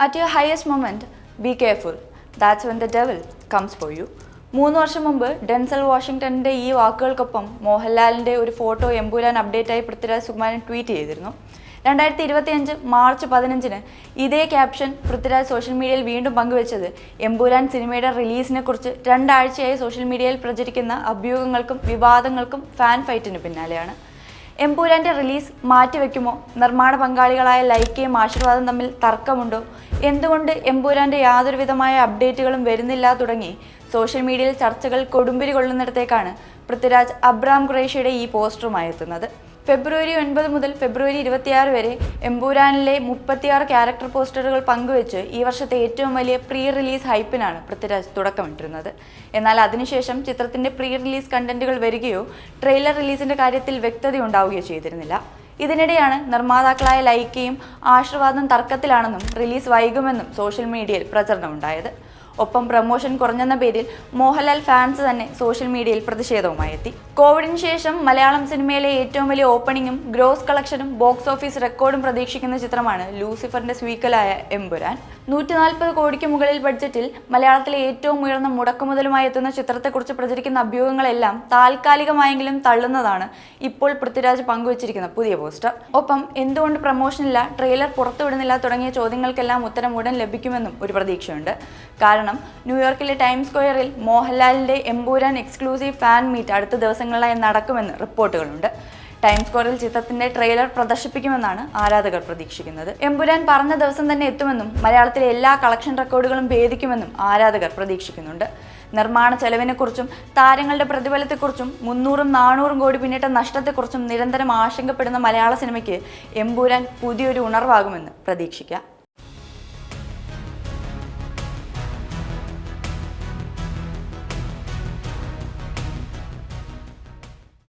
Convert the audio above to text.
At your highest moment, be careful. That's when the devil comes for you. 3 വർഷം മുമ്പ് Denzel വാഷിംഗ്ടണിൻ്റെ ഈ വാക്കുകൾക്കൊപ്പം മോഹൻലാലിൻ്റെ ഒരു ഫോട്ടോ എമ്പുരാൻ അപ്ഡേറ്റായി പൃഥ്വിരാജ് സുകുമാരൻ ട്വീറ്റ് ചെയ്തിരുന്നു. 2025 മാർച്ച് 15-ന് ഇതേ ക്യാപ്ഷൻ പൃഥ്വിരാജ് സോഷ്യൽ മീഡിയയിൽ വീണ്ടും പങ്കുവച്ചത് എമ്പുരാൻ സിനിമയുടെ റിലീസിനെ കുറിച്ച് 2 ആഴ്ചയായി സോഷ്യൽ മീഡിയയിൽ പ്രചരിക്കുന്ന അഭ്യൂഹങ്ങൾക്കും വിവാദങ്ങൾക്കും ഫാൻ ഫൈറ്റിന് പിന്നാലെയാണ്. എമ്പുരാൻ്റെ റിലീസ് മാറ്റിവെക്കുമോ? നിർമ്മാണ പങ്കാളികളായ ലൈക്കയും ആശീർവാദം തമ്മിൽ തർക്കമുണ്ടോ? എന്തുകൊണ്ട് എമ്പുരാൻ്റെ യാതൊരുവിധമായ അപ്ഡേറ്റുകളും വരുന്നില്ല തുടങ്ങി സോഷ്യൽ മീഡിയയിൽ ചർച്ചകൾ കൊടുമ്പിരി കൊള്ളുന്നിടത്തേക്കാണ് പൃഥ്വിരാജ് അബ്രാം ഖുറേഷിയുടെ ഈ പോസ്റ്ററുമായി എത്തുന്നത്. ഫെബ്രുവരി 9 മുതൽ ഫെബ്രുവരി 26 വരെ എമ്പുരാനിലെ 36 ക്യാരക്ടർ പോസ്റ്ററുകൾ പങ്കുവെച്ച് ഈ വർഷത്തെ ഏറ്റവും വലിയ പ്രീ റിലീസ് ഹൈപ്പിനാണ് പൃഥ്വിരാജ് തുടക്കമിട്ടിരുന്നത്. എന്നാൽ അതിനുശേഷം ചിത്രത്തിൻ്റെ പ്രീ റിലീസ് കണ്ടന്റുകൾ വരികയോ ട്രെയിലർ റിലീസിൻ്റെ കാര്യത്തിൽ വ്യക്തതയുണ്ടാവുകയോ ചെയ്തിരുന്നില്ല. ഇതിനിടെയാണ് നിർമ്മാതാക്കളായ ലൈക്കയും ആശീർവാദം തർക്കത്തിലാണെന്നും റിലീസ് വൈകുമെന്നും സോഷ്യൽ മീഡിയയിൽ പ്രചരണമുണ്ടായത്. ഒപ്പം പ്രമോഷൻ കുറഞ്ഞെന്ന പേരിൽ മോഹൻലാൽ ഫാൻസ് തന്നെ സോഷ്യൽ മീഡിയയിൽ പ്രതിഷേധവുമായി എത്തി. കോവിഡിന് ശേഷം മലയാളം സിനിമയിലെ ഏറ്റവും വലിയ ഓപ്പണിംഗും ഗ്രോസ് കളക്ഷനും ബോക്സ് ഓഫീസ് റെക്കോർഡും പ്രതീക്ഷിക്കുന്ന ചിത്രമാണ് ലൂസിഫറിന്റെ സ്വീക്കലായ എമ്പുരാൻ. 140 കോടിക്ക് മുകളിൽ ബഡ്ജറ്റിൽ മലയാളത്തിലെ ഏറ്റവും ഉയർന്ന മുടക്കുമുതലുമായി എത്തുന്ന ചിത്രത്തെക്കുറിച്ച് പ്രചരിക്കുന്ന അഭ്യൂഹങ്ങളെല്ലാം താൽക്കാലികമായെങ്കിലും തള്ളുന്നതാണ് ഇപ്പോൾ പൃഥ്വിരാജ് പങ്കുവച്ചിരിക്കുന്ന പുതിയ പോസ്റ്റർ. ഒപ്പം എന്തുകൊണ്ട് പ്രമോഷനില്ല, ട്രെയിലർ പുറത്തുവിടുന്നില്ല തുടങ്ങിയ ചോദ്യങ്ങൾക്കെല്ലാം ഉത്തരം ഉടൻ ലഭിക്കുമെന്നും ഒരു പ്രതീക്ഷയുണ്ട്. കാരണം ന്യൂയോർക്കിലെ ടൈംസ് സ്ക്വയറിൽ മോഹൻലാലിന്റെ എമ്പുരാൻ എക്സ്ക്ലൂസീവ് ഫാൻ മീറ്റ് അടുത്ത ദിവസങ്ങളിലായി നടക്കുമെന്ന് റിപ്പോർട്ടുകളുണ്ട്. ടൈംസ് സ്ക്വയറിൽ ചിത്രത്തിന്റെ ട്രെയിലർ പ്രദർശിപ്പിക്കുമെന്നാണ് ആരാധകർ പ്രതീക്ഷിക്കുന്നത്. എമ്പുരാൻ പറഞ്ഞ ദിവസം തന്നെ എത്തുമെന്നും മലയാളത്തിലെ എല്ലാ കളക്ഷൻ റെക്കോർഡുകളും ഭേദിക്കുമെന്നും ആരാധകർ പ്രതീക്ഷിക്കുന്നുണ്ട്. നിർമ്മാണ ചെലവിനെക്കുറിച്ചും താരങ്ങളുടെ പ്രതിഫലത്തെക്കുറിച്ചും 300-400 കോടി പിന്നിട്ട നഷ്ടത്തെക്കുറിച്ചും നിരന്തരം ആശങ്കപ്പെടുന്ന മലയാള സിനിമയ്ക്ക് എമ്പുരാൻ പുതിയൊരു ഉണർവാകുമെന്ന് പ്രതീക്ഷിക്കാം.